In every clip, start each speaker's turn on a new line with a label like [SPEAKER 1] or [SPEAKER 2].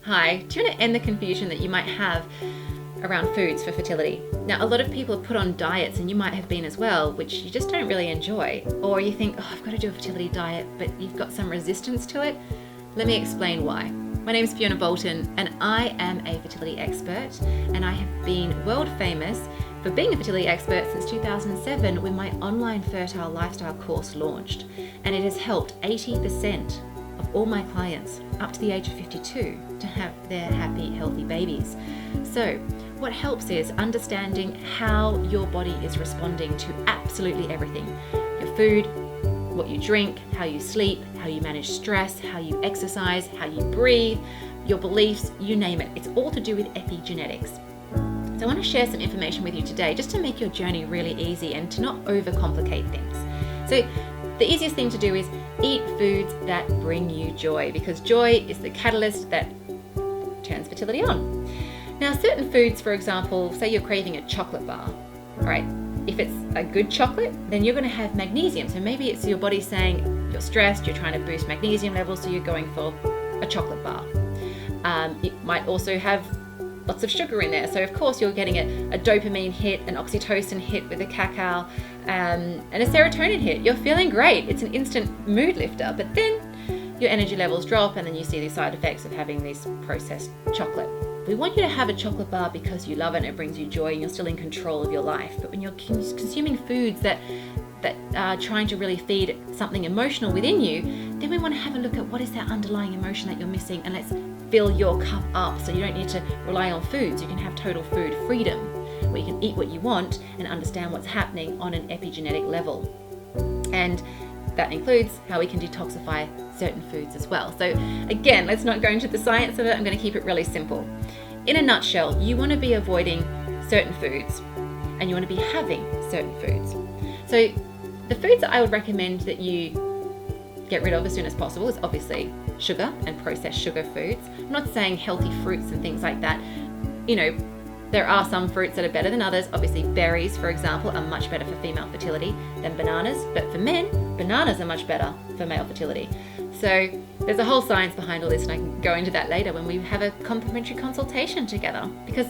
[SPEAKER 1] Hi, do you want to end the confusion that you might have around foods for fertility? Now, a lot of people have put on diets, and you might have been as well, which you just don't really enjoy. Or you think, oh, I've got to do a fertility diet, but you've got some resistance to it. Let me explain why. My name is Fiona Boulton, and I am a fertility expert, and I have been world famous for being a fertility expert since 2007 when my online fertile lifestyle course launched, and it has helped 80% of all my clients up to the age of 52 to have their happy, healthy babies. So what helps is understanding how your body is responding to absolutely everything. Your food, what you drink, how you sleep, how you manage stress, how you exercise, how you breathe, your beliefs, you name it. It's all to do with epigenetics. So I want to share some information with you today just to make your journey really easy and to not overcomplicate things. So the easiest thing to do is eat foods that bring you joy, because joy is the catalyst that turns fertility on. Now, certain foods, for example, say you're craving a chocolate bar, all right? If it's a good chocolate, then you're going to have magnesium. So maybe it's your body saying you're stressed, you're trying to boost magnesium levels, so you're going for a chocolate bar. It might also have lots of sugar in there. So of course you're getting a dopamine hit, an oxytocin hit with the cacao, and a serotonin hit. You're feeling great. It's an instant mood lifter, but then your energy levels drop, and then you see the side effects of having this processed chocolate. We want you to have a chocolate bar because you love it and it brings you joy and you're still in control of your life. But when you're consuming foods that are trying to really feed something emotional within you, then we want to have a look at what is that underlying emotion that you're missing, and let's fill your cup up so you don't need to rely on foods. You can have total food freedom where you can eat what you want and understand what's happening on an epigenetic level. And that includes how we can detoxify certain foods as well. So again, let's not go into the science of it. I'm going to keep it really simple. In a nutshell, you want to be avoiding certain foods and you want to be having certain foods. So the foods that I would recommend that you get rid of as soon as possible is obviously sugar and processed sugar foods. I'm not saying healthy fruits and things like that. You know, there are some fruits that are better than others. Obviously, berries, for example, are much better for female fertility than bananas. But for men, bananas are much better for male fertility. So there's a whole science behind all this, and I can go into that later when we have a complimentary consultation together. Because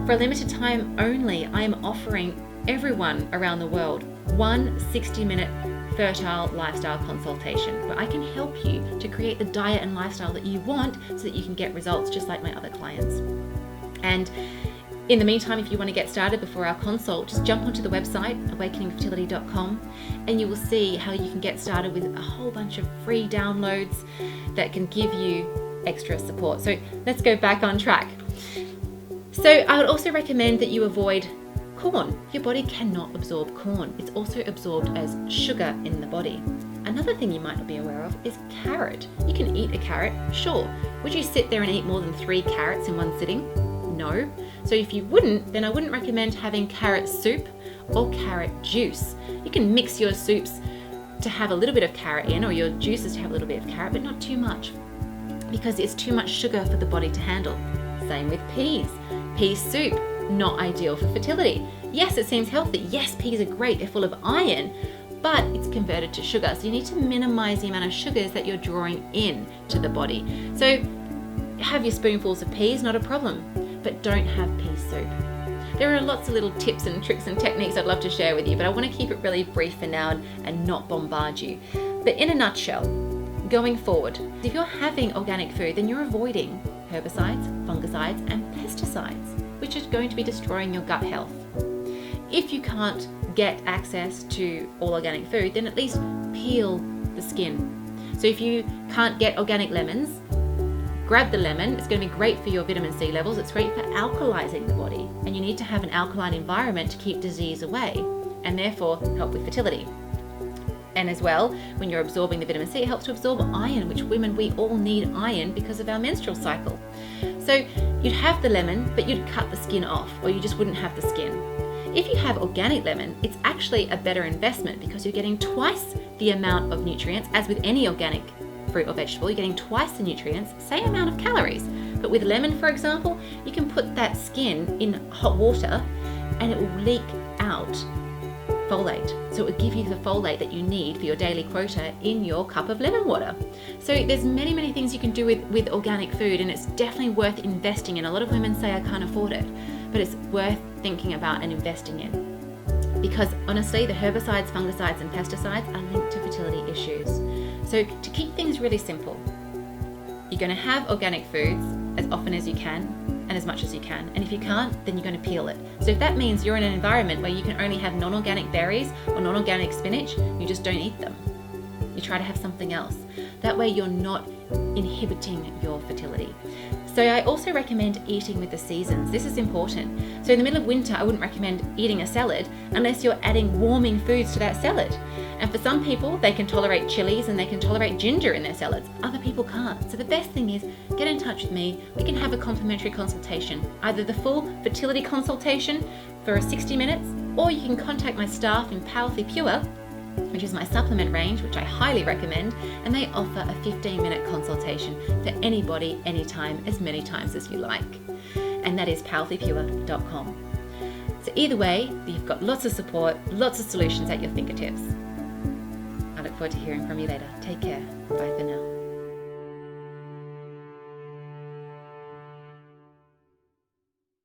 [SPEAKER 1] for a limited time only, I am offering everyone around the world one 60-minute fertile lifestyle consultation where I can help you to create the diet and lifestyle that you want so that you can get results just like my other clients. And in the meantime, if you want to get started before our consult, just jump onto the website, awakeningfertility.com, and you will see how you can get started with a whole bunch of free downloads that can give you extra support. So let's go back on track. So I would also recommend that you avoid corn. Your body cannot absorb corn. It's also absorbed as sugar in the body. Another thing you might not be aware of is carrot. You can eat a carrot, sure. Would you sit there and eat more than 3 carrots in one sitting? No. So if you wouldn't, then I wouldn't recommend having carrot soup or carrot juice. You can mix your soups to have a little bit of carrot in, or your juices to have a little bit of carrot, but not too much, because it's too much sugar for the body to handle. Same with peas. Pea soup, not ideal for fertility. Yes, it seems healthy. Yes, peas are great. They're full of iron, but it's converted to sugar. So you need to minimize the amount of sugars that you're drawing in to the body. So have your spoonfuls of peas, not a problem, but don't have pea soup. There are lots of little tips and tricks and techniques I'd love to share with you, but I want to keep it really brief for now and not bombard you. But in a nutshell, going forward, if you're having organic food, then you're avoiding herbicides, fungicides, and pesticides, which is going to be destroying your gut health. If you can't get access to all organic food, then at least peel the skin. So if you can't get organic lemons, grab the lemon. It's going to be great for your vitamin C levels. It's great for alkalizing the body. And you need to have an alkaline environment to keep disease away and therefore help with fertility. And as well, when you're absorbing the vitamin C, it helps to absorb iron, which women, we all need iron because of our menstrual cycle. So you'd have the lemon, but you'd cut the skin off, or you just wouldn't have the skin. If you have organic lemon, it's actually a better investment because you're getting twice the amount of nutrients. As with any organic fruit or vegetable, you're getting twice the nutrients, same amount of calories. But with lemon, for example, you can put that skin in hot water and it will leak out folate. So it will give you the folate that you need for your daily quota in your cup of lemon water. So there's many things you can do with organic food, and it's definitely worth investing in. A lot of women say I can't afford it, but it's worth thinking about and investing in. Because honestly, the herbicides, fungicides, and pesticides are linked to fertility issues. So to keep things really simple, you're going to have organic foods as often as you can and as much as you can. And if you can't, then you're going to peel it. So if that means you're in an environment where you can only have non-organic berries or non-organic spinach, you just don't eat them. You try to have something else. That way you're not inhibiting your fertility. So I also recommend eating with the seasons. This is important. So in the middle of winter, I wouldn't recommend eating a salad unless you're adding warming foods to that salad. And for some people, they can tolerate chilies and they can tolerate ginger in their salads. Other people can't. So the best thing is get in touch with me. We can have a complimentary consultation, either the full fertility consultation for 60 minutes, or you can contact my staff in Powerfully Pure, which is my supplement range, which I highly recommend, and they offer a 15-minute consultation for anybody, anytime, as many times as you like. And that is powerfullypure.com. So either way, you've got lots of support, lots of solutions at your fingertips. I look forward to hearing from you later. Take care. Bye for now.